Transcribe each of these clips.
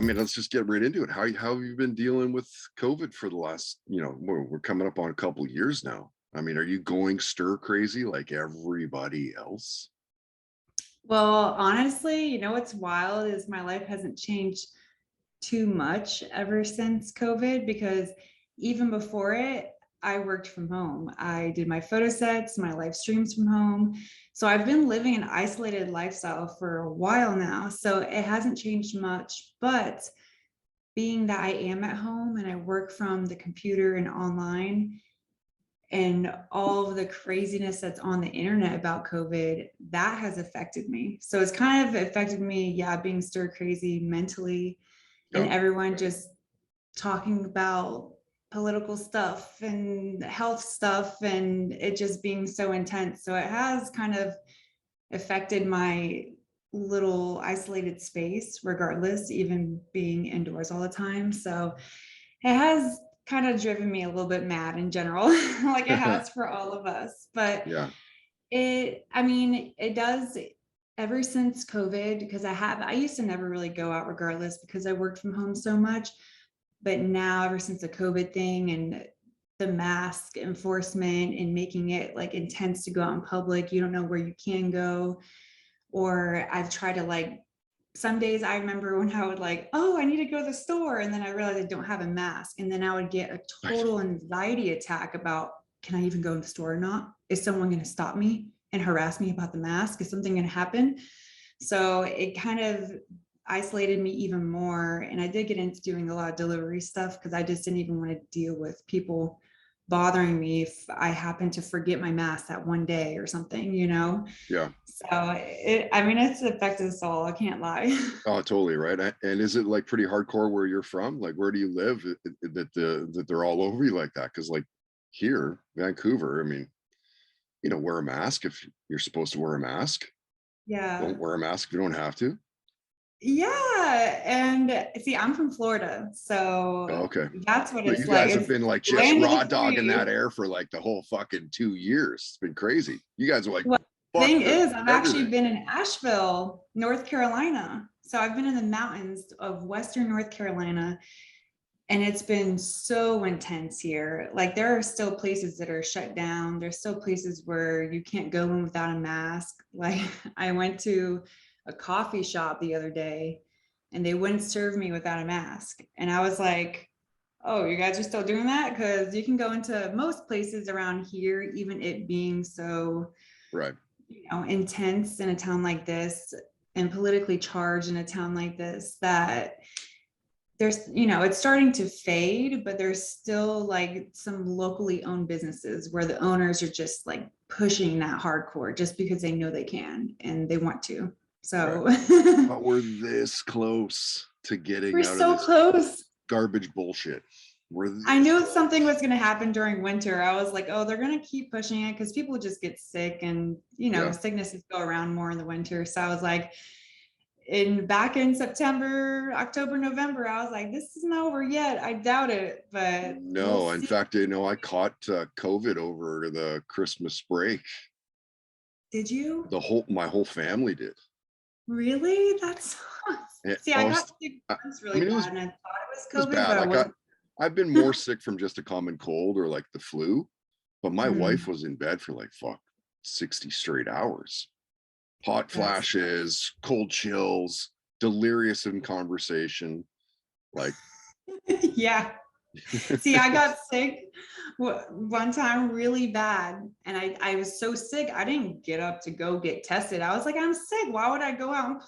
I mean, let's just get right into it. How have you been dealing with COVID for the last, we're coming up on a couple of years now. I mean, are you going stir crazy like everybody else? Well, honestly, what's wild is my life hasn't changed too much ever since COVID because even before it, I worked from home. I did my photo sets, my live streams from home. So I've been living an isolated lifestyle for a while now. So it hasn't changed much, but being that I am at home and I work from the computer and online, and all of the craziness that's on the internet about COVID, that has affected me. So it's kind of affected me, being stir crazy mentally, and Yeah. everyone just talking about political stuff and health stuff, and it just being so intense. So it has kind of affected my little isolated space, regardless, even being indoors all the time. So it has kind of driven me a little bit mad in general, like it has for all of us. But Yeah. it does ever since COVID, because I used to never really go out regardless because I worked from home so much. But now, ever since the COVID thing and the mask enforcement and making it like intense to go out in public, you don't know where you can go. Or I've tried to some days I remember when I would oh, I need to go to the store. And then I realized I don't have a mask. And then I would get a total anxiety attack about, can I even go in the store or not? Is someone going to stop me and harass me about the mask? Is something going to happen? So it kind of isolated me even more. And I did get into doing a lot of delivery stuff because I just didn't even want to deal with people bothering me if I happened to forget my mask that one day or something, Yeah. So it's affected us all. I can't lie. Oh, totally. Right. And is it like pretty hardcore where you're from? Like, where do you live that they're all over you like that? Cause like here, Vancouver, I mean, wear a mask if you're supposed to wear a mask. Yeah. Don't wear a mask if you don't have to. Yeah. And see, I'm from Florida. Oh, So okay. that's what So it's you like. guys have It's been like just land of raw the dogging that free. air for like the whole fucking 2 years. It's been crazy. You guys are like, Well, the fuck thing is, I've actually everything. been in Asheville, North Carolina. So I've been in the mountains of Western North Carolina, and it's been so intense here. Like there are still places that are shut down. There's still places where you can't go in without a mask. Like I went to a coffee shop the other day and they wouldn't serve me without a mask. And I was like, oh, you guys are still doing that? Because you can go into most places around here, even it being so, Right. intense in a town like this and politically charged in a town like this, that there's, it's starting to fade, but there's still like some locally owned businesses where the owners are just like pushing that hardcore just because they know they can and they want to. So Right. But we're this close to getting we're out of so this close. garbage bullshit. I We're knew this something was close. going to happen during winter. I was like, oh, they're going to keep pushing it because people just get sick and, Yeah. sicknesses go around more in the winter. So I was like, back in September, October, November, I was like, this isn't over yet. I doubt it, but we'll No, in see. fact, I caught COVID over the Christmas break. Did you? My whole family did. Really? That's see, I got sick I once I really mean, bad and I thought it it was was COVID, bad. but I Like wasn't. I've been more sick from just a common cold or like the flu, but my wife Mm, was in bed for like 60 straight hours. Hot that's flashes, cold chills, delirious in conversation. Like, yeah. See, I got sick one time really bad, and I was so sick I didn't get up to go get tested. I was like, I'm sick. Why would I go out in right,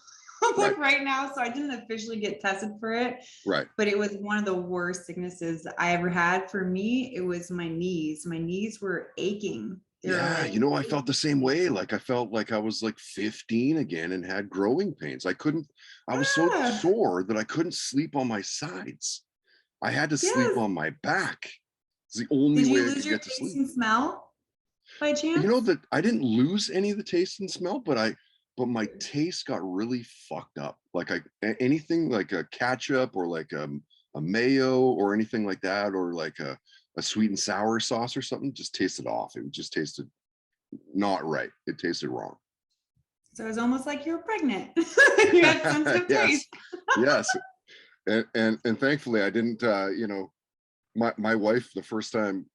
public right now? So I didn't officially get tested for it, right. but it was one of the worst sicknesses I ever had. For me, it was my knees. My knees were aching. They were Yeah, like, I felt the same way. Like I felt like I was like 15 again and had growing pains. I was so ah, sore that I couldn't sleep on my sides. I had to sleep yes. on my back. It's the only Did you way I lose could your get to taste sleep. and smell by chance? That I didn't lose any of the taste and smell, but my taste got really fucked up. Like anything like a ketchup or like a mayo or anything like that, or like a sweet and sour sauce or something, just tasted off. It just tasted not right. It tasted wrong. So it was almost like you were pregnant. You had sensitive Yes, taste. yes. And thankfully I didn't, you know, my wife, the first time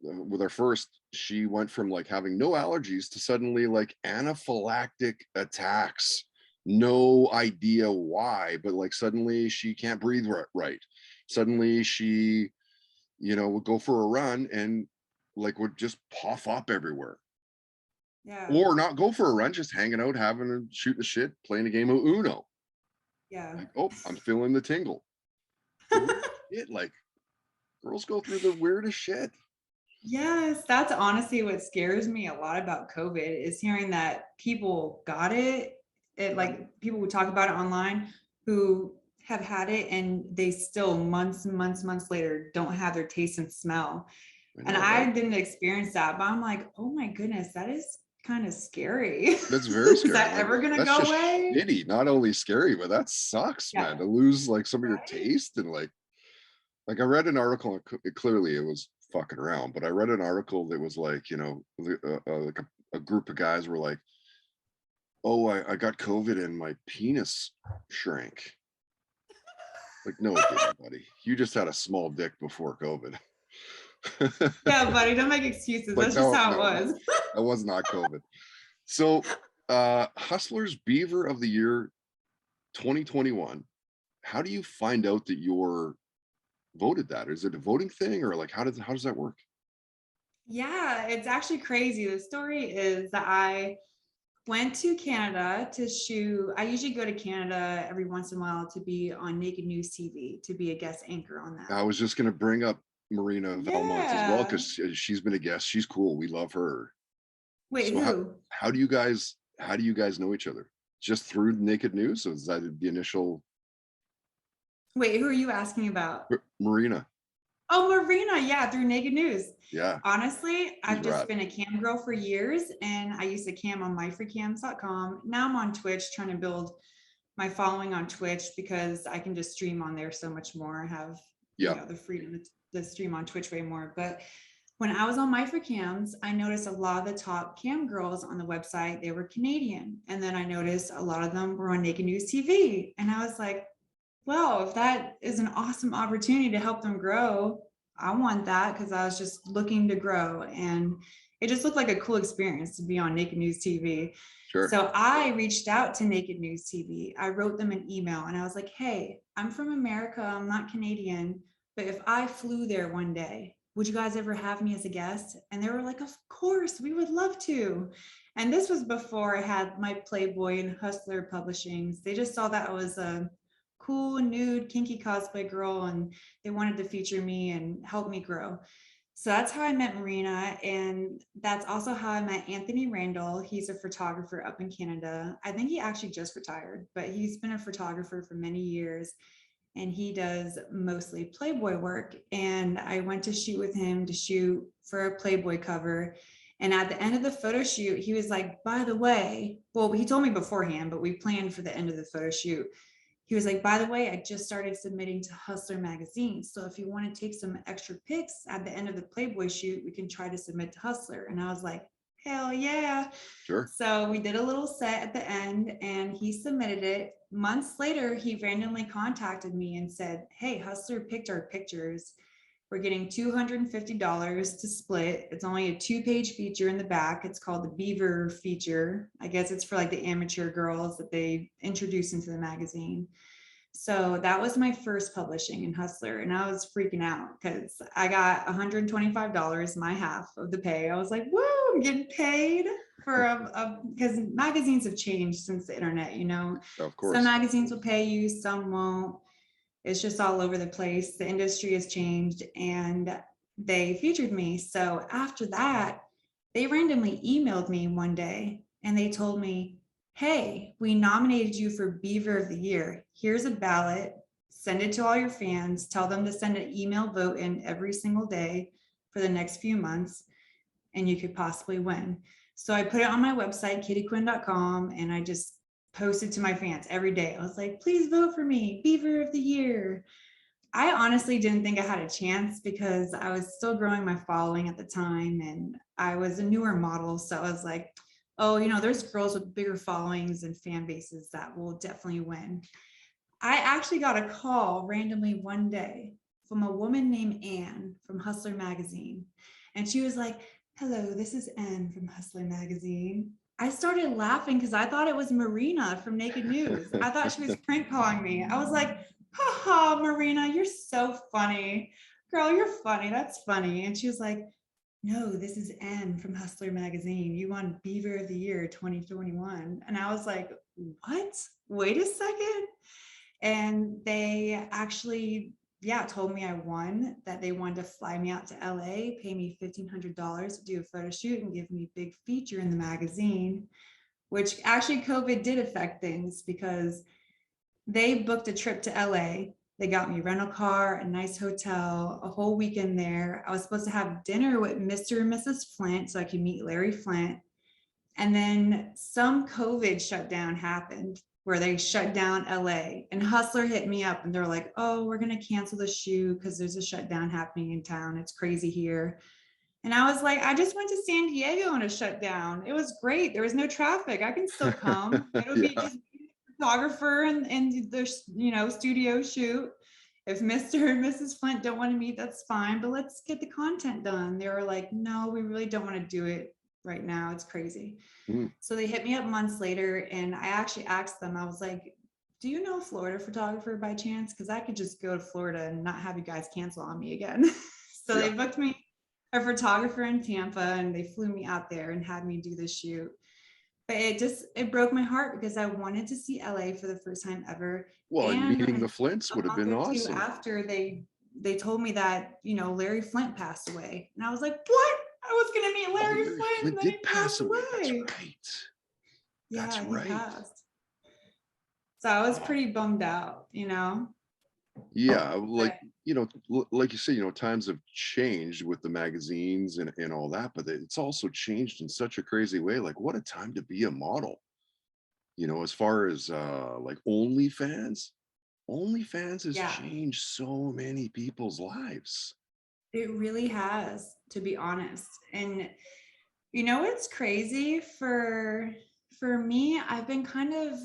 with our first, she went from like having no allergies to suddenly like anaphylactic attacks. No idea why, but like suddenly she can't breathe right. Suddenly she, you know, would go for a run and like would just puff up everywhere. Yeah. Or not go for a run, just hanging out, having a shooting the shit, playing a game of Uno. Yeah. Like, oh, I'm feeling the tingle. Weird shit, like girls go through the weirdest shit. Yes, that's honestly what scares me a lot about COVID is hearing that people got it. It like people who talk about it online who have had it and they still months and months, months later don't have their taste and smell. I And know, I right? didn't experience that, but I'm like, oh my goodness, that is kind of scary. That's very Is scary. that Like ever gonna that's go just away? shitty. Not only scary, but that sucks, man. Yeah. To lose like some of your Right? taste and like I read an article. Clearly, it was fucking around, but I read an article that was like, you know, like a group of guys were like, "Oh, I got COVID and my penis shrank." Like, no, it didn't, buddy. You just had a small dick before COVID. Yeah, buddy, don't make excuses. Like, That's just no, how it no, no, was. that was not COVID. So, Hustler's Beaver of the Year 2021. How do you find out that you're voted that? Is it a voting thing or like how does that work? Yeah, it's actually crazy. The story is that I went to Canada to shoot. I usually go to Canada every once in a while to be on Naked News TV, to be a guest anchor on that. I was just gonna bring up Marina Valmont as well Yeah. because she's been a guest. She's cool. We love her. Wait, So who? how do you guys know each other? Just through Naked News? Is that the initial Wait, who are you asking about? Marina? Oh, Marina. Yeah, through Naked News. Yeah, Honestly, she's I've just rad. been a cam girl for years and I used to cam on myfreecams.com. Now I'm on Twitch trying to build my following on Twitch because I can just stream on there so much more, have, Yeah, the freedom to stream on Twitch way more. But when I was on My For Cams, I noticed a lot of the top cam girls on the website, they were Canadian. And then I noticed a lot of them were on Naked News TV. And I was like, well, if that is an awesome opportunity to help them grow, I want that because I was just looking to grow. And it just looked like a cool experience to be on Naked News TV. sure. So I reached out to Naked News TV. I wrote them an email and I was like, hey, I'm from America. I'm not Canadian. But if I flew there one day, would you guys ever have me as a guest? And they were like, of course, we would love to. And this was before I had my Playboy and Hustler publishings. They just saw that I was a cool, nude, kinky cosplay girl and they wanted to feature me and help me grow. So that's how I met Marina. And that's also how I met Anthony Randall. He's a photographer up in Canada. I think he actually just retired, but he's been a photographer for many years and he does mostly Playboy work. And I went to shoot with him to shoot for a Playboy cover. And at the end of the photo shoot, he was like, by the way, well, he told me beforehand, but we planned for the end of the photo shoot. He was like, by the way, I just started submitting to Hustler magazine. So if you want to take some extra pics at the end of the Playboy shoot, we can try to submit to Hustler. And I was like, hell yeah. Sure. So we did a little set at the end and he submitted it. Months later, he randomly contacted me and said, hey, Hustler picked our pictures. We're getting $250 to split. It's only a 2-page feature in the back. It's called the Beaver feature. I guess it's for like the amateur girls that they introduce into the magazine. So that was my first publishing in Hustler. And I was freaking out because I got $125, my half of the pay. I was like, woo, I'm getting paid for because magazines have changed since the internet, Of Some course. magazines will pay you, some won't. It's just all over the place. The industry has changed and they featured me. So after that, they randomly emailed me one day and they told me, hey, we nominated you for Beaver of the Year. Here's a ballot. Send it to all your fans. Tell them to send an email vote in every single day for the next few months and you could possibly win. So I put it on my website, kittyquinn.com, and I just posted to my fans every day. I was like, please vote for me, Beaver of the Year. I honestly didn't think I had a chance because I was still growing my following at the time and I was a newer model. So I was like, oh, there's girls with bigger followings and fan bases that will definitely win. I actually got a call randomly one day from a woman named Anne from Hustler Magazine. And she was like, "Hello, this is Anne from Hustler Magazine." I started laughing because I thought it was Marina from Naked News. I thought she was prank calling me. I was like, "Ha ha, Marina, you're so funny. Girl, you're funny. That's funny." And she was like, "No, this is Anne from Hustler Magazine. You won Beaver of the Year 2021." And I was like, "What? Wait a second." And they actually, yeah, told me I won, that they wanted to fly me out to LA, pay me $1,500 to do a photo shoot and give me a big feature in the magazine, which actually COVID did affect things because they booked a trip to LA. They got me a rental car, a nice hotel, a whole weekend there. I was supposed to have dinner with Mr. and Mrs. Flint so I could meet Larry Flint. And then some COVID shutdown happened where they shut down LA, and Hustler hit me up and they're like, "Oh, we're going to cancel the shoot because there's a shutdown happening in town. It's crazy here." And I was like, "I just went to San Diego on a shutdown. It was great. There was no traffic. I can still come. It'll be Yeah. just photographer and the studio shoot. If Mr. and Mrs. Flint don't want to meet, that's fine, but let's get the content done." They were like, "No, we really don't want to do it right now. It's crazy." Mm. So they hit me up months later, and I actually asked them, I was like, "Do you know a Florida photographer by chance? Because I could just go to Florida and not have you guys cancel on me again." So Yeah. they booked me a photographer in Tampa, and they flew me out there and had me do this shoot. But it broke my heart because I wanted to see LA for the first time ever. Well, and And meeting the Flints a would have month been or two awesome. after, they told me that, Larry Flint passed away. And I was like, "What? I was gonna meet Oh, Larry Larry Flint and Flint then he did passed pass away. That's away." right. That's Yeah, he right. passed. So I was Oh, pretty bummed out. yeah. But Like you say, times have changed with the magazines and all that, but it's also changed in such a crazy way. Like, what a time to be a model, as far as like OnlyFans has yeah, changed so many people's lives. it really has, to be honest. And it's crazy for me, I've been kind of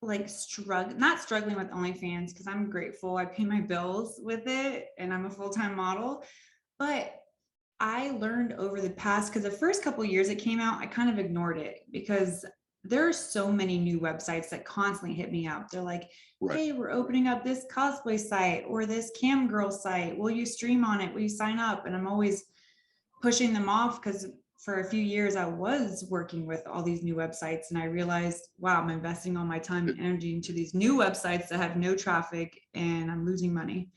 like not struggling with OnlyFans because I'm grateful. I pay my bills with it and I'm a full-time model. But I learned over the past, because the first couple of years it came out, I kind of ignored it because there are so many new websites that constantly hit me up. They're like, Right. "Hey, we're opening up this cosplay site or this cam girl site. Will you stream on it? Will you sign up?" And I'm always pushing them off because for a few years I was working with all these new websites and I realized, wow, I'm investing all my time It, and energy into these new websites that have no traffic and I'm losing money.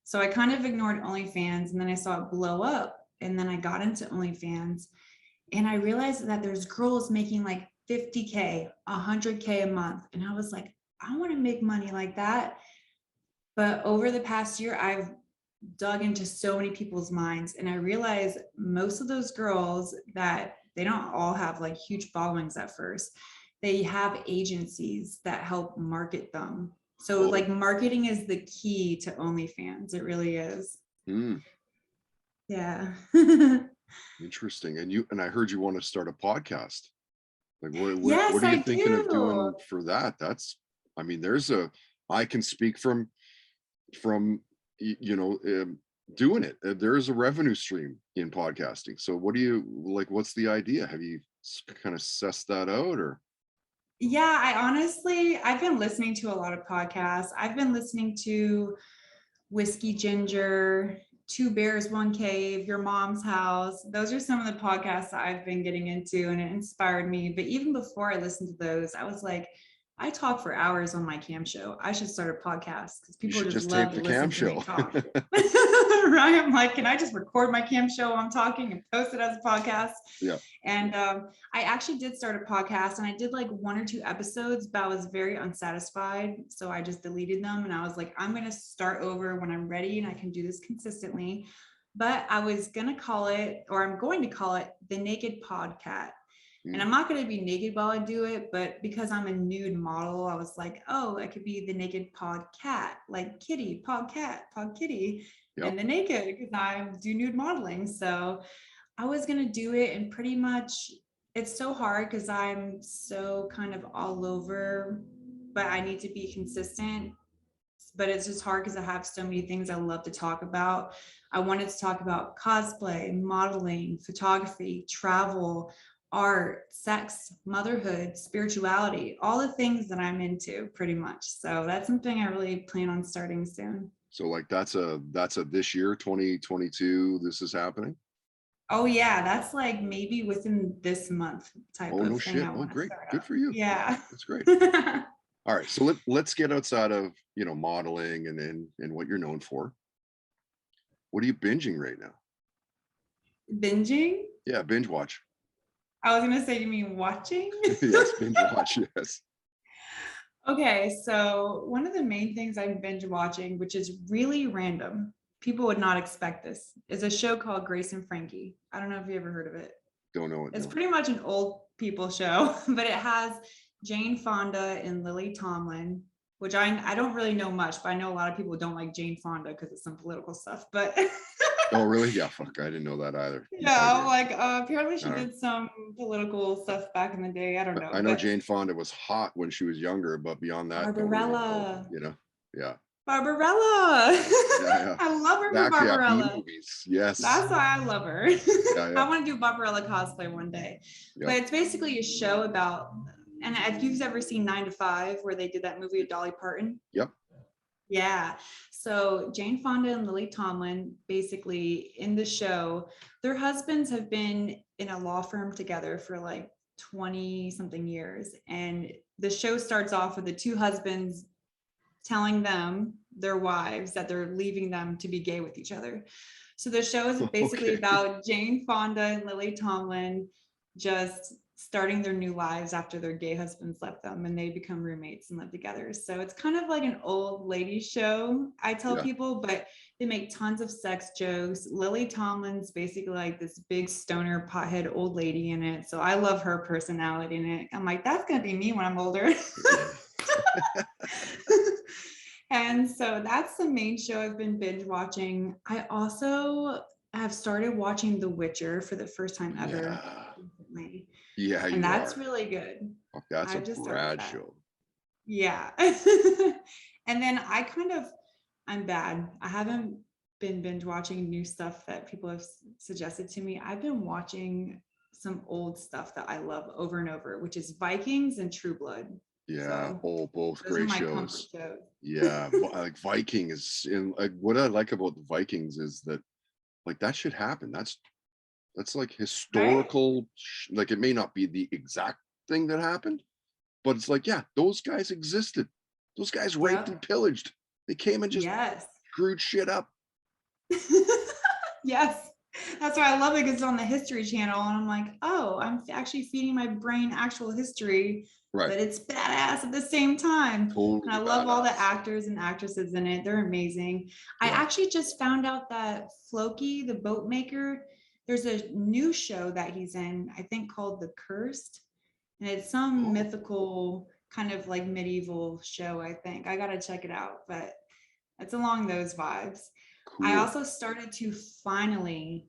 So I kind of ignored OnlyFans, and then I saw it blow up, and then I got into OnlyFans and I realized that there's girls making like 50K, 100K a month. And I was like, I want to make money like that. But over the past year, I've dug into so many people's minds, and I realized most of those girls, that they don't all have like huge followings at first. They have agencies that help market them. So oh, like marketing is the key to OnlyFans. It really is. mm, Yeah. interesting. And I heard you want to start a podcast. Like, what Yes, are you I thinking of do. doing for that? I mean, I can speak from doing it. There is a revenue stream in podcasting. So what do you like? What's the idea? Have you kind of sussed that out, or? Yeah, I've been listening to a lot of podcasts. I've been listening to Whiskey Ginger, Two Bears, One Cave, Your Mom's House. Those are some of the podcasts that I've been getting into, and it inspired me. But even before I listened to those, I was like, I talk for hours on my cam show. I should start a podcast because You people should just just tape love to the cam listen to me show. talk. Right? I'm like, can I just record my cam show while I'm talking and post it as a podcast? Yeah. And I actually did start a podcast, and I did like 1 or 2 episodes, but I was very unsatisfied. So I just deleted them. And I was like, I'm going to start over when I'm ready and I can do this consistently. But I was going to call it, or I'm going to call it, The Naked Podcat. And Mm. I'm not going to be naked while I do it, but because I'm a nude model, I was like, oh, I could be the naked pod cat, like Kitty, pod cat, pod kitty, Yep. and the naked because I do nude modeling. So I was going to do it, and pretty much it's so hard because I'm so kind of all over, but I need to be consistent. but it's just hard because I have so many things I love to talk about. I wanted to talk about cosplay, modeling, photography, travel, art, sex, motherhood, spirituality, all the things that I'm into pretty much. So that's something I really plan on starting soon. So like that's a this year, 2022, this is happening. Oh yeah, that's like maybe within this month type Oh, no of thing shit. I Oh, want to great. start Good up. for you. Yeah. That's great. All right. So let's get outside of, modeling and what you're known for. What are you binging right now? Binging? Yeah, binge watch. I was gonna say, you mean watching? Yes, binge watch. Yes. Okay, so one of the main things I'm binge watching, which is really random, people would not expect this, is a show called Grace and Frankie. I don't know if you ever heard of it. Don't know it. It's No. pretty much an old people show, but it has Jane Fonda and Lily Tomlin, which I don't really know much, but I know a lot of people don't like Jane Fonda because it's some political stuff. But Oh, really? Yeah. Fuck. I didn't know that either. yeah, like apparently she I don't did some political stuff back in the day. I don't know. I know But Jane Fonda was hot when she was younger, but beyond that, don't really know. Barbarella. Yeah. Barbarella. Yeah, yeah. I love her for Back, yeah, B Barbarella. movies. Yes. That's why I love her. Yeah, yeah. I want to do Barbarella cosplay one day. Yeah. But it's basically a show about, and if you've ever seen 9 to 5, where they did that movie with Dolly Parton. Yep. Yeah. So Jane Fonda and Lily Tomlin, basically in the show, their husbands have been in a law firm together for like 20 something years. And the show starts off with the two husbands telling them, their wives, that they're leaving them to be gay with each other. So the show is basically about Jane Fonda and Lily Tomlin just starting their new lives after their gay husbands left them, and they become roommates and live together. So it's kind of like an old lady show, I tell people, but they make tons of sex jokes. Lily Tomlin's basically like this big stoner pothead old lady in it. So I love her personality in it. I'm like, that's gonna be me when I'm older. And so that's the main show I've been binge watching. I also have started watching The Witcher for the first time ever recently. Yeah, and that's really good. Fuck, that's I a just Brad show. Yeah. And then I'm bad. I haven't been binge watching new stuff that people have suggested to me. I've been watching some old stuff that I love over and over, which is Vikings and True Blood. Yeah, So both great shows. Yeah, like Viking is in, like, what I like about the Vikings is that like that should happen. That's like historical, right? Like it may not be the exact thing that happened, but it's like, yeah, those guys existed. Those guys raped and pillaged. They came and just screwed shit up. Yes. That's why I love it, because it's on the History Channel, and I'm like, oh, I'm actually feeding my brain actual history, but it's badass at the same time. Totally. And I love all the actors and actresses in it. They're amazing. I actually just found out that Floki, the boat maker, there's a new show that he's in, I think called The Cursed. And it's some mythical kind of like medieval show, I think. I got to check it out, but it's along those vibes. Cool. I also started to finally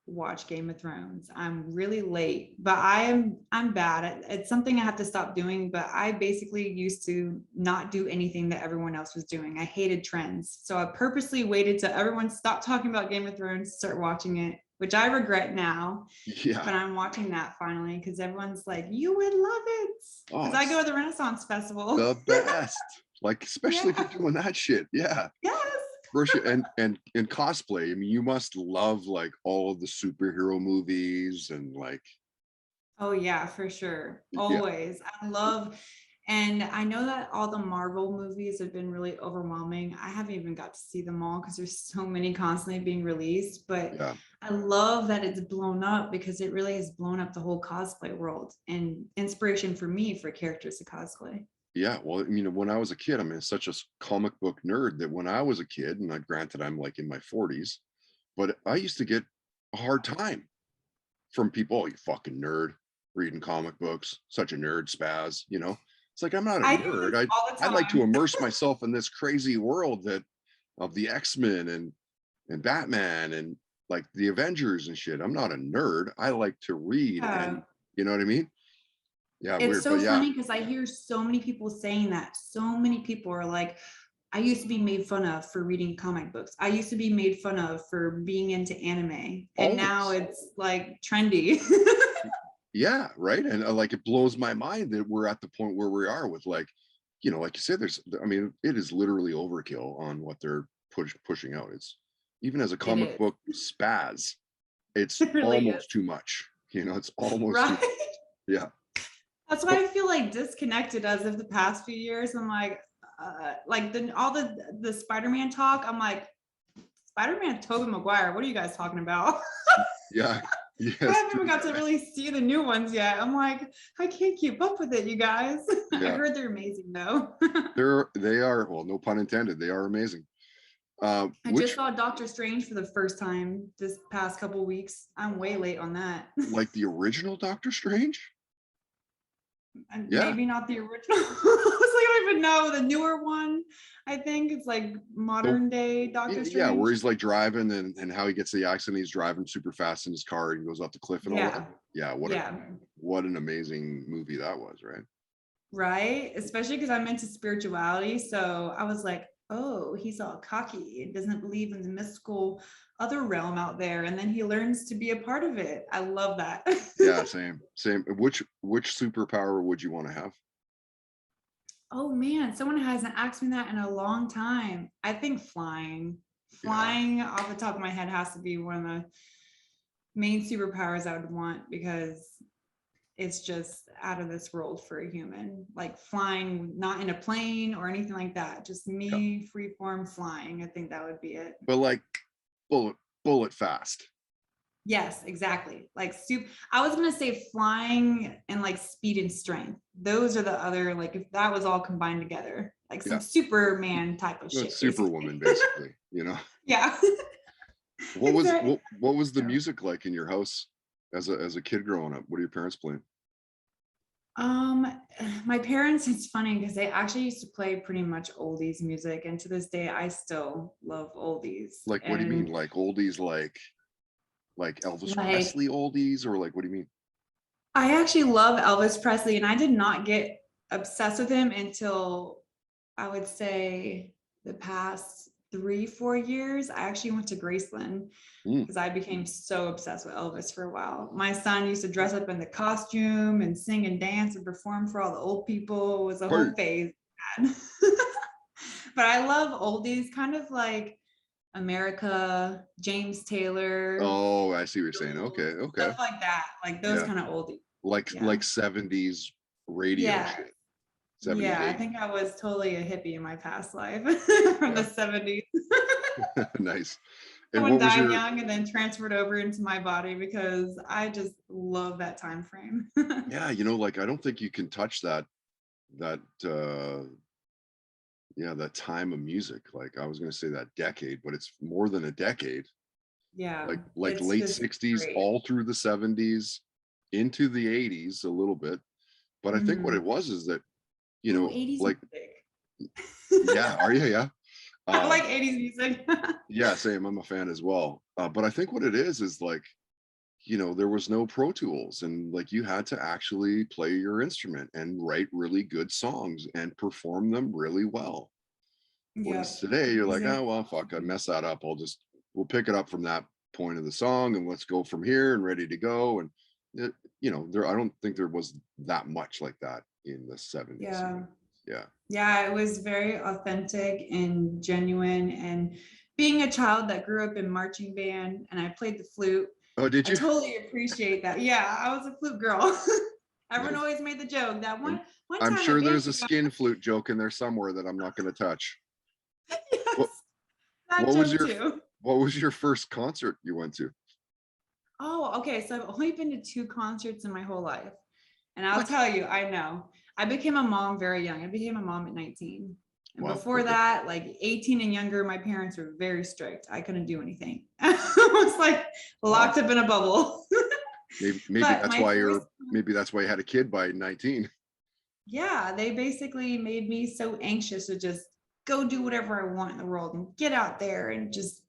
watch Game of Thrones. I'm really late, but I'm bad. It's something I have to stop doing, but I basically used to not do anything that everyone else was doing. I hated trends. So I purposely waited till everyone stopped talking about Game of Thrones to start watching it, which I regret now. Yeah. But I'm watching that finally because everyone's like, you would love it. Because I go to the Renaissance Festival. The best. Like, especially if you're doing that shit. Yeah. Yes. And cosplay, I mean, you must love like all of the superhero movies and like. Oh yeah, for sure. Always. I love, and I know that all the Marvel movies have been really overwhelming. I haven't even got to see them all because there's so many constantly being released, but I love that it's blown up because it really has blown up the whole cosplay world and inspiration for me for characters to cosplay. Yeah, well, I mean, when I was a kid, I mean, such a comic book nerd that when I was a kid, and granted I'm like in my 40s, but I used to get a hard time from people, oh, you fucking nerd, reading comic books, such a nerd spaz, you know? It's like, I'm not a nerd. I'd like to immerse myself in this crazy world of the X-Men and Batman and like the Avengers and shit. I'm not a nerd. I like to read and, you know what I mean? Yeah, it's weird, so funny because I hear so many people saying that. So many people are like, I used to be made fun of for reading comic books. I used to be made fun of for being into anime. And now Always. it's like trendy. Yeah, right. And like it blows my mind that we're at the point where we are with like, like you said, I mean, it is literally overkill on what they're pushing out. It's even as a It comic is. book spaz, it's It really is. almost too much. It's almost too Right? much. Yeah. That's why But I feel like disconnected as of the past few years. I'm like all the Spider-Man talk. I'm like, Spider-Man, Tobey Maguire. What are you guys talking about? yeah, I yes, haven't even got to really see the new ones yet. I'm like, I can't keep up with it, you guys. I yeah. heard they're amazing though. They are, well, no pun intended. They are amazing. I just Which saw Doctor Strange for the first time this past couple weeks. I'm way late on that. like the original Doctor Strange? And Yeah. maybe not the original. I was like, I don't even know the newer one. I think it's like The modern day Doctor Yeah, where Strange. he's like driving and how he gets the accident. He's driving super fast in his car and goes off the cliff and all Yeah, that. Yeah, yeah, what an amazing movie that was, right? right. Especially because I'm into spirituality, so I was like, oh, he's all cocky and doesn't believe in the mystical other realm out there, and then he learns to be a part of it. I love that. Yeah, same. Which superpower would you want to have? Oh man, someone hasn't asked me that in a long time. I think flying. Yeah. Flying off the top of my head has to be one of the main superpowers I would want because it's just out of this world for a human. Like flying, not in a plane or anything like that. Just Yeah. me free form flying. I think that would be it. But like bullet fast. Yes, exactly. Like I was gonna say flying and like speed and strength. Those are the other, like if that was all combined together, like some Yeah. Superman type of shit. Superwoman, basically, Yeah. What was Exactly. what was the music like in your house as a kid growing up? What are your parents playing? Um, my parents, it's funny because they actually used to play pretty much oldies music, and to this day, I still love oldies. Like, what do you mean? And Like oldies, like Elvis like, Presley oldies, or like what do you mean? I actually love Elvis Presley, and I did not get obsessed with him until I would say the past 3-4 years. I actually went to Graceland Mm, because I became so obsessed with Elvis for a while. My son used to dress up in the costume and sing and dance and perform for all the old people. It was a whole word. phase. But I love oldies, kind of like America, James Taylor, Oh, I see what you're saying. Okay, okay. stuff like that, like those Yeah. kind of oldies. Like Yeah. like 70s radio Yeah. shit. 70s, Yeah. I 80s. think I was totally a hippie in my past life from the Yeah. 70s. Nice. And Someone what was died your young and then transferred over into my body because I just love that time frame. yeah, like I don't think you can touch that yeah, that time of music. Like I was gonna say that decade, but it's more than a decade. Yeah, Like it's late just 60s, great. all through the 70s, into the 80s a little bit. But I think what Mhm. it was is that, Oh, 80s like, music. yeah, are you? Yeah. I Um, like 80s music. yeah, same. I'm a fan as well. But I think what it is like, there was no Pro Tools and like you had to actually play your instrument and write really good songs and perform them really well. Whereas Yep. today you're like, Music. oh well, fuck, I messed that up. We'll pick it up from that point of the song and let's go from here and ready to go. And I don't think there was that much like that in the 70s. Yeah. Yeah. Yeah, it was very authentic and genuine. And being a child that grew up in marching band and I played the flute, Oh, did I you? totally appreciate that. Yeah, I was a flute girl. Everyone Nice. always made the joke that one I'm, one I'm time at sure band there's a camp. skin flute joke in there somewhere that I'm not going to touch. What Yes, that what was joke your too. what was your first concert you went to? Oh, okay. So I've only been to 2 concerts in my whole life. And I'll What? tell you, I know. I became a mom very young. I became a mom at 19. And Wow. before Okay. that, like 18 and younger, my parents were very strict. I couldn't do anything. I was like Wow. locked up in a bubble. Maybe But that's my why first, you had a kid by 19. yeah, they basically made me so anxious to just go do whatever I want in the world and get out there and just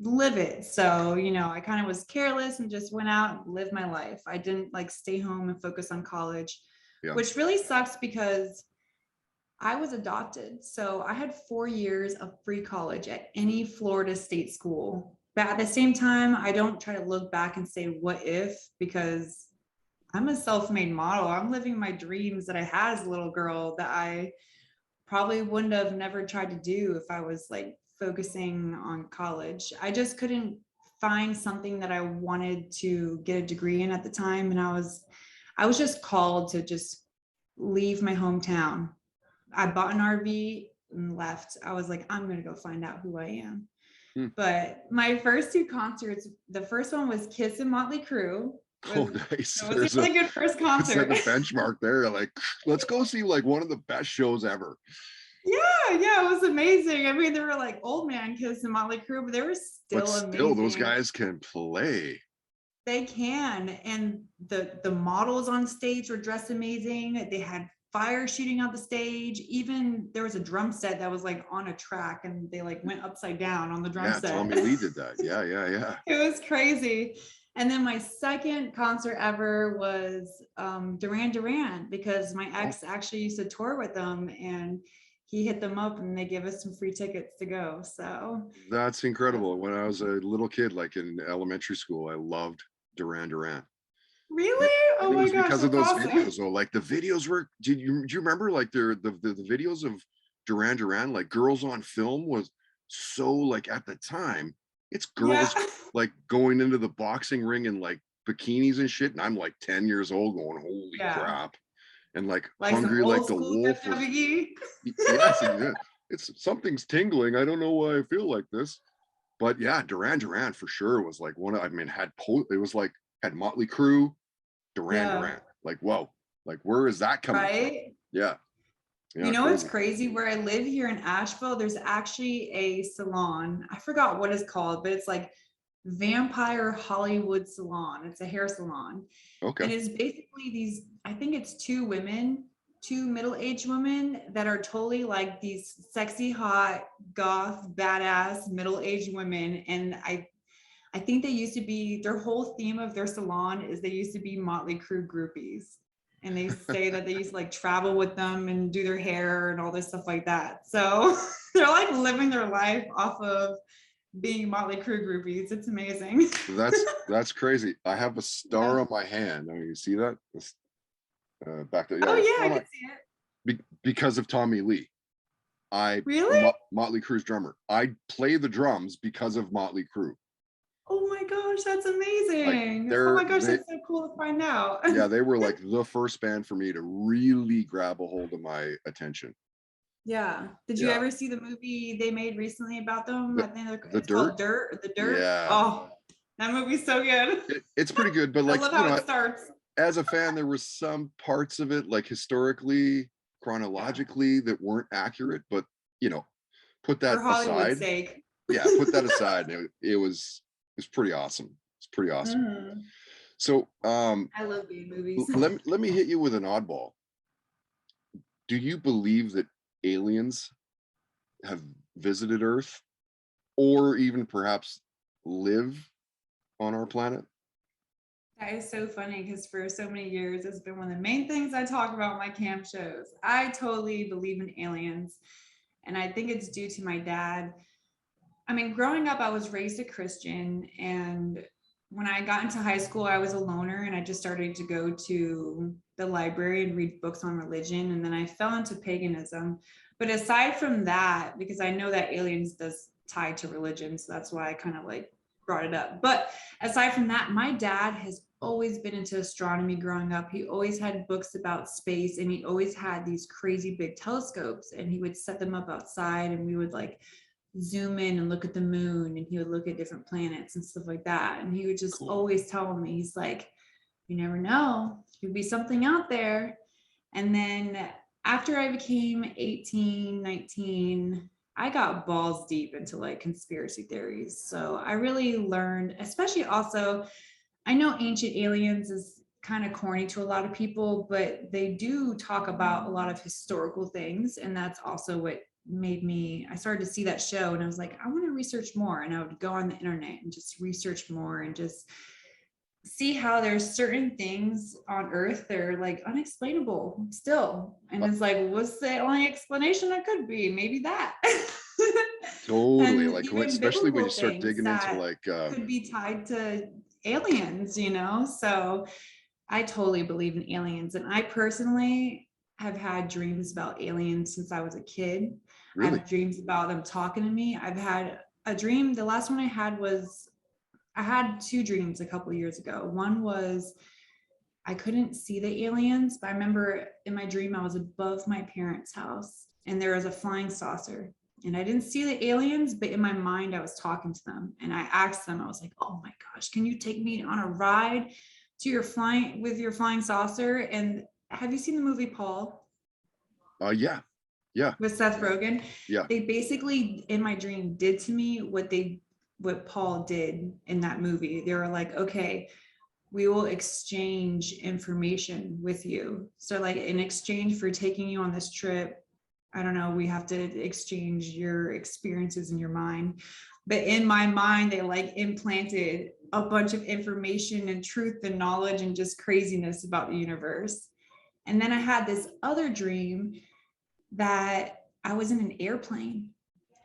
live it. So, I kind of was careless and just went out and lived my life. I didn't like stay home and focus on college, Yeah. which really sucks because I was adopted. So I had 4 years of free college at any Florida state school. But at the same time, I don't try to look back and say, what if? Because I'm a self-made model. I'm living my dreams that I had as a little girl that I probably wouldn't have never tried to do if I was like focusing on college. I just couldn't find something that I wanted to get a degree in at the time. And I was just called to just leave my hometown. I bought an RV and left. I was like, I'm gonna go find out who I am. Hmm. But my first two concerts, the first one was Kiss and Motley Crue. Oh, nice. It was a really good first concert. It's like a benchmark there. Like, let's go see like one of the best shows ever. Yeah, it was amazing. I mean, they were like old man Kiss and Motley Crue, but they were still amazing. Those guys can play. They can, and the models on stage were dressed amazing. They had fire shooting out the stage. Even there was a drum set that was like on a track, and they like went upside down on the drum set. Tommy Lee did that. Yeah. It was crazy. And then my second concert ever was Duran Duran, because my ex actually used to tour with them, and he hit them up and they gave us some free tickets to go. So that's incredible. When I was a little kid, like in elementary school, I loved Duran Duran. Really? Oh my gosh! Because of those videos, though. Like the videos were. Do you remember like the videos of Duran Duran? Like Girls on Film was so like at the time. It's girls like going into the boxing ring in like bikinis and shit, and I'm like 10 years old, going, "Holy crap!" And like hungry like the wolf. Yes, it's something's tingling. I don't know why I feel like this, but yeah, Duran Duran for sure was like one. I mean, it was like had Motley Crue, Duran. Like, whoa, like where is that coming from? Yeah, you know what's crazy? Where I live here in Asheville, there's actually a salon. I forgot what it's called, but it's like Vampire Hollywood Salon. It's a hair salon. Okay. And it's basically these, I think it's two middle-aged women that are totally like these sexy, hot, goth, badass, middle-aged women. And I think they used to be, their whole theme of their salon is they used to be Motley Crue groupies. And they say that they used to like travel with them and do their hair and all this stuff like that. So they're like living their life off of being Motley Crue groupies. It's amazing. That's crazy. I have a star on my hand. I mean, you see that? Back there. Oh yeah, I can see it. Because of Tommy Lee. Really? Motley Crue's drummer. I play the drums because of Motley Crue. Oh my gosh, that's amazing. Like oh my gosh, that's so cool to find out. Yeah, they were like the first band for me to really grab a hold of my attention. Yeah. Did you ever see the movie they made recently about them? I think it's Dirt? called Dirt. The Dirt. Yeah. Oh, that movie's so good. It's pretty good, but like I love how it starts. As a fan, there were some parts of it, like historically, chronologically, that weren't accurate. But put that for Hollywood's aside. Sake. Yeah, put that aside. It was pretty awesome. It's pretty awesome. Mm-hmm. So I love B movies. let me hit you with an oddball. Do you believe that aliens have visited Earth, or even perhaps live on our planet? That is so funny, because for so many years it's been one of the main things I talk about in my camp shows. I totally believe in aliens, and I think it's due to my dad. I mean, growing up, I was raised a Christian, and when I got into high school, I was a loner, and I just started to go to the library and read books on religion, and then I fell into paganism. But aside from that, because I know that aliens does tie to religion, so that's why I kind of like brought it up. But aside from that, my dad has always been into astronomy growing up. He always had books about space, and he always had these crazy big telescopes, and he would set them up outside, and we would like zoom in and look at the moon, and he would look at different planets and stuff like that. And he would just always tell me, he's like, you never know, could be something out there. And then after I became 18, 19, I got balls deep into like conspiracy theories. So I really learned, especially also, I know Ancient Aliens is kind of corny to a lot of people, but they do talk about a lot of historical things. And that's also what made me, I started to see that show, and I was like, I want to research more. And I would go on the internet and just research more, and just see how there's certain things on Earth that are like unexplainable still. And it's like, what's the only explanation that could be? Maybe that. Totally. And Like even especially when you biblical start things digging into that like could be tied to aliens, you know? So I totally believe in aliens. And I personally have had dreams about aliens since I was a kid. I really. have dreams about them talking to me. I've had a dream. The last one I had was I had two dreams a couple years ago. One was I couldn't see the aliens, but I remember in my dream I was above my parents' house and there was a flying saucer. And I didn't see the aliens, but in my mind I was talking to them. And I asked them, I was like, "Oh my gosh, can you take me on a ride to your flying saucer?" And have you seen the movie Paul Yeah. Yeah. with Seth Rogen? Yeah. They basically in my dream did to me what Paul did in that movie. They were like, "Okay, we will exchange information with you." So like in exchange for taking you on this trip, I don't know, we have to exchange your experiences in your mind. But in my mind, they like implanted a bunch of information and truth and knowledge and just craziness about the universe. And then I had this other dream that I was in an airplane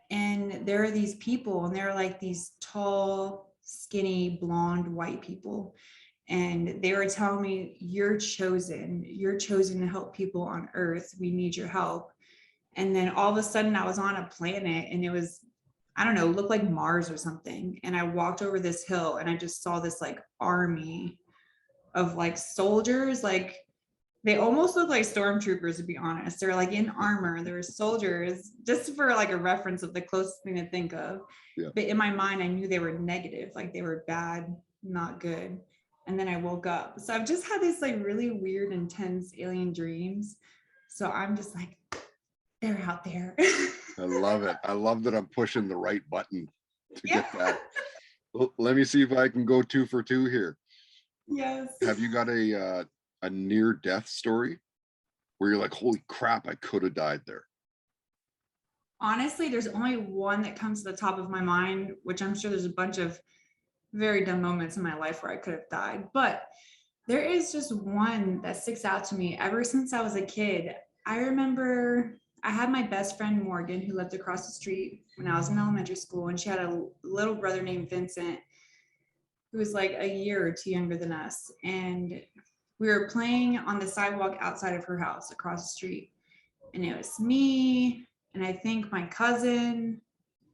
and there are these people and they're like these tall, skinny, blonde, white people. And they were telling me, you're chosen to help people on Earth. We need your help. And then all of a sudden I was on a planet and it was, I don't know, looked like Mars or something. And I walked over this hill and I just saw this like army of like soldiers, like they almost look like stormtroopers, to be honest. They're like in armor. They're soldiers, just for like a reference of the closest thing to think of. Yeah. But in my mind, I knew they were negative, like they were bad, not good. And then I woke up. So I've just had these like really weird, intense alien dreams. So I'm just like, they're out there. I love it. I love that I'm pushing the right button to Yeah. get that. Well, let me see if I can go 2 for 2 here. Yes. Have you got a near death story where you're like, holy crap, I could have died there? Honestly, there's only one that comes to the top of my mind, which I'm sure there's a bunch of very dumb moments in my life where I could have died. But there is just one that sticks out to me ever since I was a kid. I remember I had my best friend Morgan who lived across the street when I was in elementary school, and she had a little brother named Vincent who was like a year or two younger than us. And we were playing on the sidewalk outside of her house across the street. And it was me, and I think my cousin,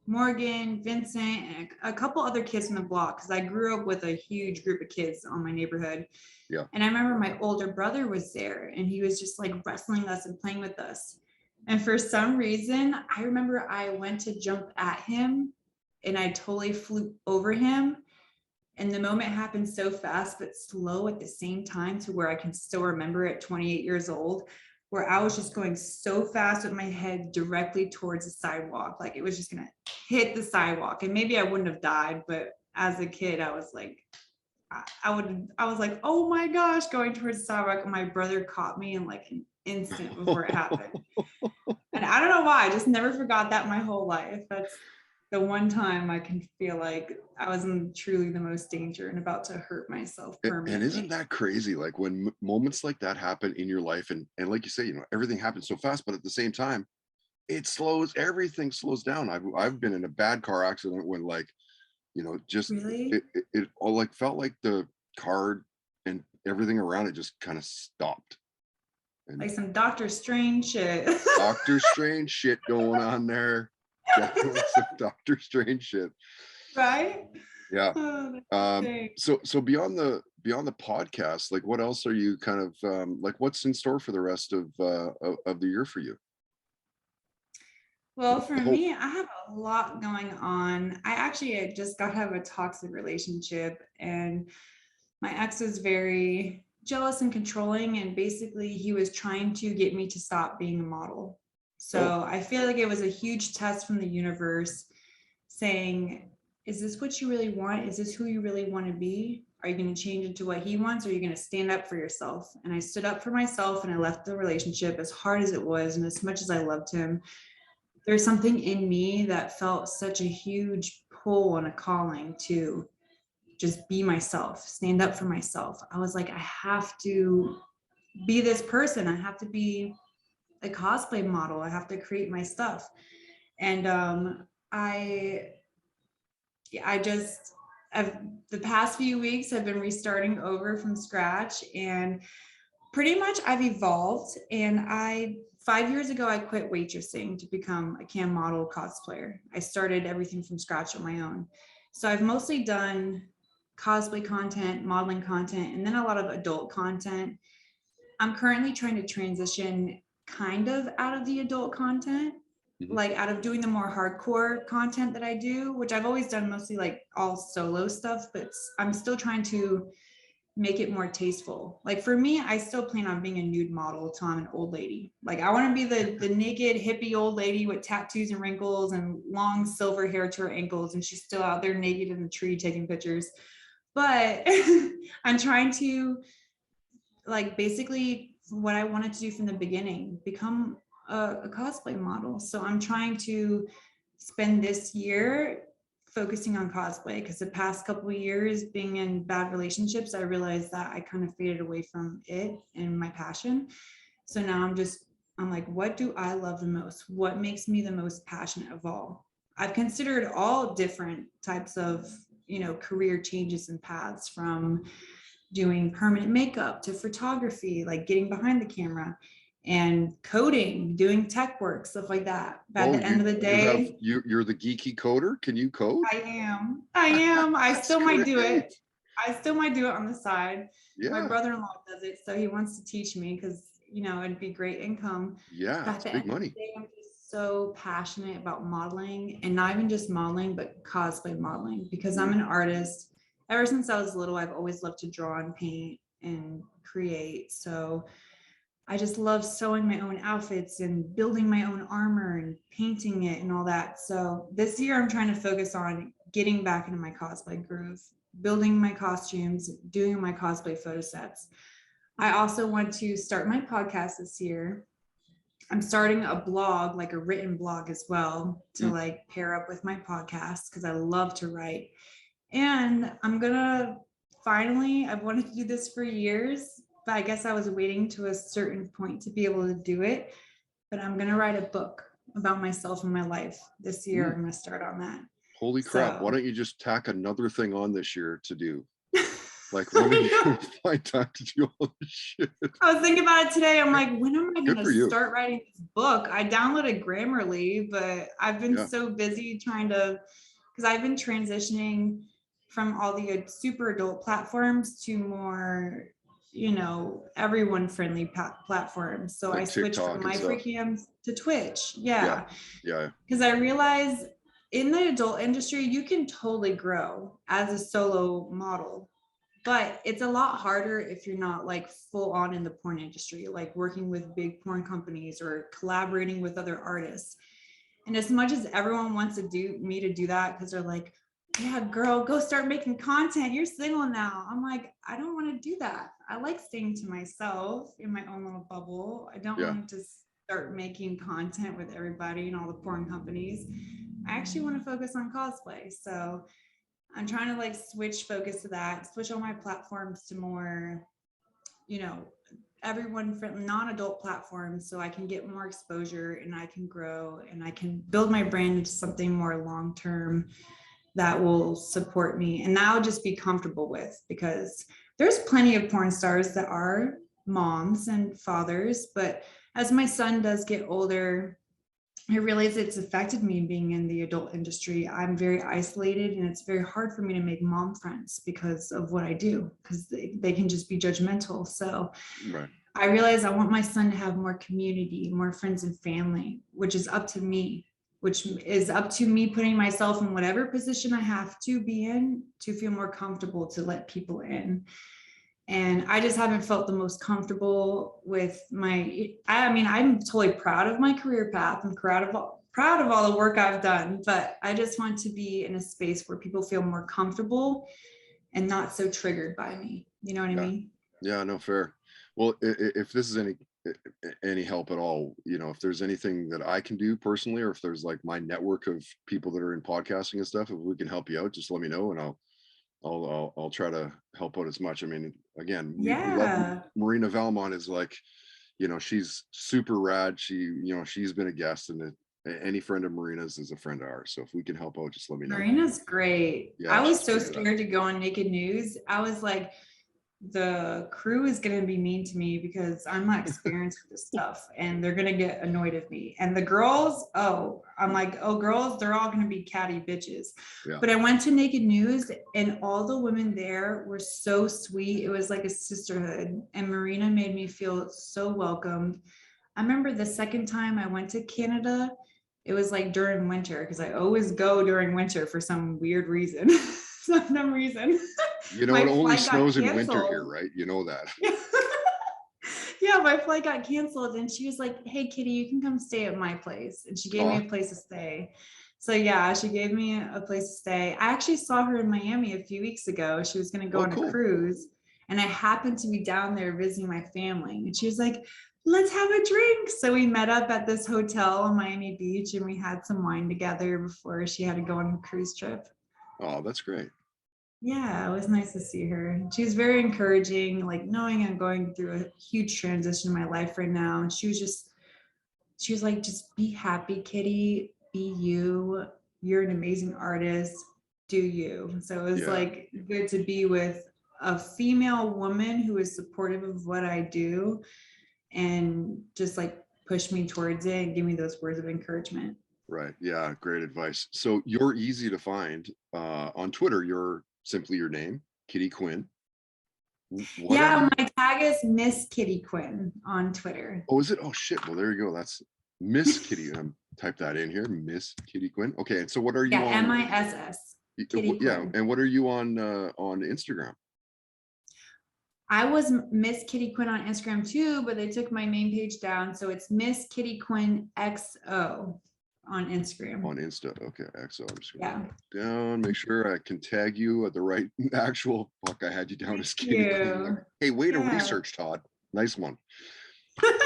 Morgan, Vincent, and a couple other kids from the block because I grew up with a huge group of kids on my neighborhood. Yeah. And I remember my older brother was there and he was just like wrestling us and playing with us. And for some reason, I remember I went to jump at him and I totally flew over him. And the moment happened so fast, but slow at the same time to where I can still remember at 28 years old, where I was just going so fast with my head directly towards the sidewalk. Like it was just going to hit the sidewalk. And maybe I wouldn't have died, but as a kid, I was like, I was like, oh my gosh, going towards the sidewalk. And my brother caught me in like an instant before it happened. And I don't know why, I just never forgot that my whole life. That's the one time I can feel like I was in truly the most danger and about to hurt myself permanently. And isn't that crazy? Like when moments like that happen in your life, and like you say, everything happens so fast, but at the same time, everything slows down. I've been in a bad car accident when like, just Really? it all like felt like the car and everything around it just kind of stopped. And Like some Doctor Strange shit. Doctor Strange shit going on there. Definitely some Doctor Strange shit. Right? Yeah. Oh, So beyond the podcast, like what else are you kind of like what's in store for the rest of the year for you? well, for The whole me, I have a lot going on. I actually just got out of a toxic relationship, and my ex was very jealous and controlling. And basically, he was trying to get me to stop being a model. So I feel like it was a huge test from the universe saying, is this what you really want? Is this who you really want to be? Are you going to change into what he wants? Or are you going to stand up for yourself? And I stood up for myself and I left the relationship as hard as it was. And as much as I loved him, there's something in me that felt such a huge pull and a calling to just be myself, stand up for myself. I was like, I have to be this person. I have to be a cosplay model. I have to create my stuff. And I just, the past few weeks I've been restarting over from scratch, and pretty much I've evolved. And 5 years ago, I quit waitressing to become a cam model cosplayer. I started everything from scratch on my own. So I've mostly done cosplay content, modeling content, and then a lot of adult content. I'm currently trying to transition kind of out of the adult content, like out of doing the more hardcore content that I do, which I've always done mostly like all solo stuff, but I'm still trying to make it more tasteful. Like for me, I still plan on being a nude model till I'm an old lady. Like I want to be the naked hippie old lady with tattoos and wrinkles and long silver hair to her ankles, and she's still out there naked in the tree taking pictures. But I'm trying to, like, basically what I wanted to do from the beginning, become a cosplay model. So I'm trying to spend this year focusing on cosplay, because the past couple of years being in bad relationships, I realized that I kind of faded away from it and my passion. So now I'm like, what do I love the most? What makes me the most passionate of all? I've considered all different types of, career changes and paths, from doing permanent makeup to photography, like getting behind the camera, and coding, doing tech work, stuff like that. But at the end of the day, you're the geeky coder. Can you code? I am. I still might do it. I still might do it on the side. Yeah. My brother-in-law does it, so he wants to teach me, because it'd be great income. Yeah, it's big money. I'm just so passionate about modeling, and not even just modeling, but cosplay modeling, because I'm an artist. Ever since I was little, I've always loved to draw and paint and create. So I just love sewing my own outfits and building my own armor and painting it and all that. So this year I'm trying to focus on getting back into my cosplay groove, building my costumes, doing my cosplay photo sets. I also want to start my podcast this year. I'm starting a blog, like a written blog as well, to like pair up with my podcast, because I love to write. And I'm gonna finally, I've wanted to do this for years, but I guess I was waiting to a certain point to be able to do it. But I'm gonna write a book about myself and my life this year. I'm gonna start on that. Holy crap. Why don't you just tack another thing on this year to do? Like, when are you gonna find time to do all this shit? I was thinking about it today. I'm like, when am I gonna start writing this book? I downloaded Grammarly, but I've been so busy trying to, because I've been transitioning from all the super adult platforms to more, everyone friendly platforms. So like I switched from my freecams to Twitch. Yeah. Because I realized in the adult industry, you can totally grow as a solo model, but it's a lot harder if you're not like full on in the porn industry, like working with big porn companies or collaborating with other artists. And as much as everyone wants to do that, because they're like, yeah, girl, go start making content. You're single now. I'm like, I don't want to do that. I like staying to myself in my own little bubble. I don't want to start making content with everybody and all the porn companies. I actually want to focus on cosplay. So I'm trying to like switch focus to that, switch all my platforms to more, everyone from non-adult platforms, so I can get more exposure and I can grow and I can build my brand into something more long-term that will support me and that I'll just be comfortable with, because there's plenty of porn stars that are moms and fathers, but as my son does get older, I realize it's affected me being in the adult industry. I'm very isolated and it's very hard for me to make mom friends because of what I do, because they can just be judgmental. So I realize I want my son to have more community, more friends and family, which is up to me putting myself in whatever position I have to be in to feel more comfortable to let people in. And I just haven't felt the most comfortable with I'm totally proud of my career path. I'm proud of all the work I've done, but I just want to be in a space where people feel more comfortable and not so triggered by me. You know what I mean? Yeah, no, fair. Well, if this is any help at all, if there's anything that I can do personally, or if there's like my network of people that are in podcasting and stuff, if we can help you out, just let me know and I'll try to help out as much. I mean, again, we love Yeah. Marina Valmont is like, you know, she's super rad. She's been a guest, and any friend of Marina's is a friend of ours. So if we can help out, just let me know. Marina's great. I Yeah, was she's so pretty rad. scared to go on Naked News. I was like, the crew is going to be mean to me because I'm not experienced with this stuff and they're going to get annoyed at me. And the girls, oh, I'm like, oh, girls, they're all going to be catty bitches. Yeah. But I went to Naked News and all the women there were so sweet. It was like a sisterhood. And Marina made me feel so welcomed. I remember the second time I went to Canada, it was like during winter because I always go during winter for some weird reason. Some reason. You know, My it only flight got snows in winter here, canceled. right? You know that. Yeah, my flight got canceled and she was like, hey, Kitty, you can come stay at my place. And she gave me Oh, a place to stay. So yeah, she gave me a place to stay. I actually saw her in Miami a few weeks ago. She was going to go oh, on a cool. cruise and I happened to be down there visiting my family. And she was like, let's have a drink. So we met up at this hotel on Miami Beach and we had some wine together before she had to go on a cruise trip. Oh, that's great. Yeah, it was nice to see her. She was very encouraging, like knowing I'm going through a huge transition in my life right now. And she was like, just be happy, Kitty, be you. You're an amazing artist. Do you. So it was Yeah, like good to be with a female woman who is supportive of what I do and just like push me towards it and give me those words of encouragement. right. Yeah, great advice. So you're easy to find on Twitter. You're simply your name, Kitty Quinn. What are Yeah, you? my tag is Miss Kitty Quinn on Twitter. Oh, is it? Oh shit. Well, there you go. That's Miss Kitty. Type that in here, Miss Kitty Quinn. Okay, and so what are Yeah, you on? MISS, Kitty Yeah, Quinn. and what are you on Instagram? I was Miss Kitty Quinn on Instagram too, but they took my main page down. So it's Miss Kitty Quinn XO on Instagram. On Insta. Okay, XO. I'm just gonna Yeah. write that down. Make sure I can tag you at the right actual. Fuck, I had you down as Thank Kitty Quinn you. there. Hey, way to Yeah. research, Todd. Nice one.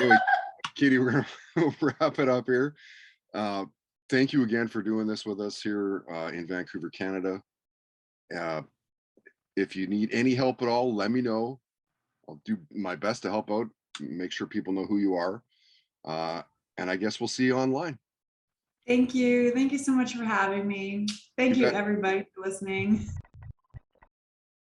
Anyway, Kitty, we're gonna wrap it up here. Thank you again for doing this with us here in Vancouver, Canada. Uh, if you need any help at all, let me know. I'll do my best to help out, make sure people know who you are. And I guess we'll see you online. Thank you. Thank you so much for having me. Thank You you, bet. everybody, for listening.